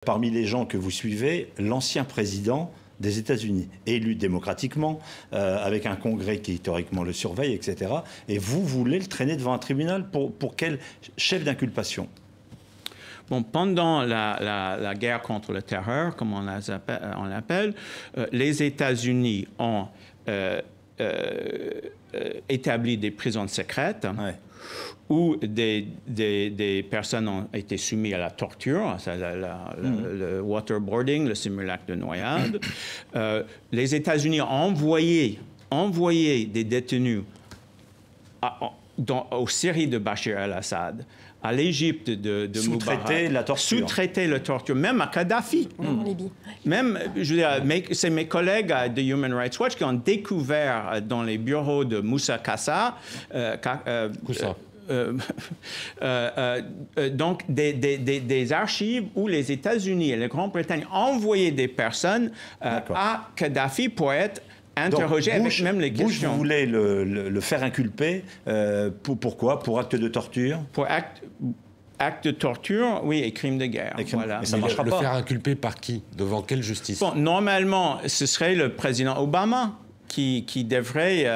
Parmi les gens que vous suivez, l'ancien président des États-Unis, élu démocratiquement, avec un congrès qui théoriquement le surveille, etc. Et vous voulez le traîner devant un tribunal pour quel chef d'inculpation? Bon, pendant la guerre contre le terreur, comme on l'appelle, les États-Unis ont établi des prisons secrètes. Ouais. Où des personnes ont été soumises à la torture, le waterboarding, le simulacre de noyade. Les États-Unis ont envoyé des détenus aux Syries de Bachar el-Assad, à l'Égypte de Moubarak. Sous-traiter la torture. Sous-traiter la torture, même à Kadhafi. En Libye. Même, je veux dire, c'est mes collègues de Human Rights Watch qui ont découvert dans les bureaux de Moussa Kassa, donc des archives où les États-Unis et la Grande-Bretagne ont envoyé des personnes à Kadhafi pour être interrogés avec même les questions. Bush voulait le faire inculper. Pourquoi? Pour acte de torture? Pour acte de torture, oui, et crime de guerre. Voilà. Mais ça ne marchera pas. Le faire inculper par qui? Devant quelle justice? Bon, normalement, ce serait le président Obama qui devrait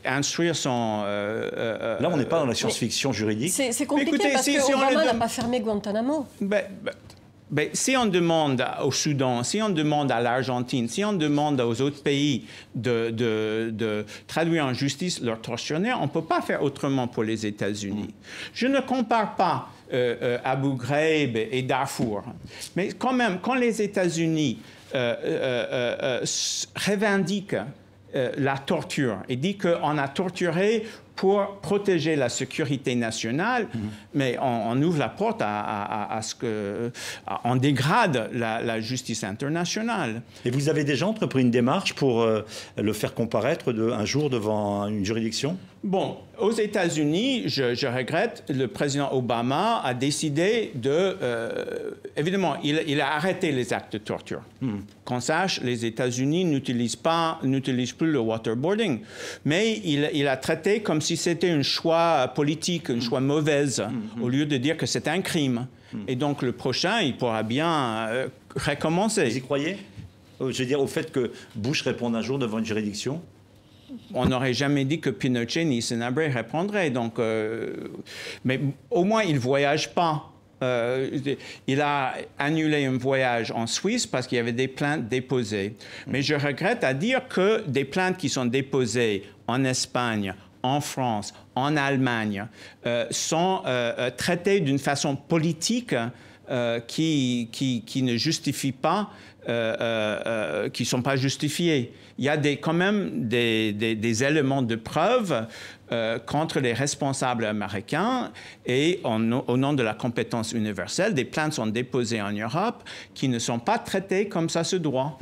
instruire son... Là, on n'est pas dans la science-fiction juridique. C'est compliqué. Écoutez, parce que Obama n'a pas fermé Guantanamo. Si on demande au Soudan, si on demande à l'Argentine, si on demande aux autres pays de traduire en justice leurs tortionnaires, on ne peut pas faire autrement pour les États-Unis. Je ne compare pas Abu Ghraib et Darfour, mais quand même, quand les États-Unis revendiquent la torture et disent qu'on a torturé pour protéger la sécurité nationale, mais on ouvre la porte à ce qu'on dégrade la justice internationale. Et vous avez déjà entrepris une démarche pour le faire comparaître un jour devant une juridiction? Bon, aux États-Unis, je regrette, le président Obama a décidé de... évidemment, il a arrêté les actes de torture. Qu'on sache, les États-Unis n'utilisent plus le waterboarding, mais il a traité comme si c'était un choix politique, un choix mauvaise, au lieu de dire que c'est un crime. Et donc, le prochain, il pourra bien recommencer. Vous y croyez? Je veux dire, au fait que Bush réponde un jour devant une juridiction? On n'aurait jamais dit que Pinochet ni Senabre répondraient. Donc, mais au moins, il ne voyage pas. Il a annulé un voyage en Suisse parce qu'il y avait des plaintes déposées. Mais je regrette à dire que des plaintes qui sont déposées en Espagne, en France, en Allemagne, sont traitées d'une façon politique qui ne justifie pas, qui ne sont pas justifiées. Il y a quand même des éléments de preuve contre les responsables américains et au nom de la compétence universelle, des plaintes sont déposées en Europe qui ne sont pas traitées comme ça se doit.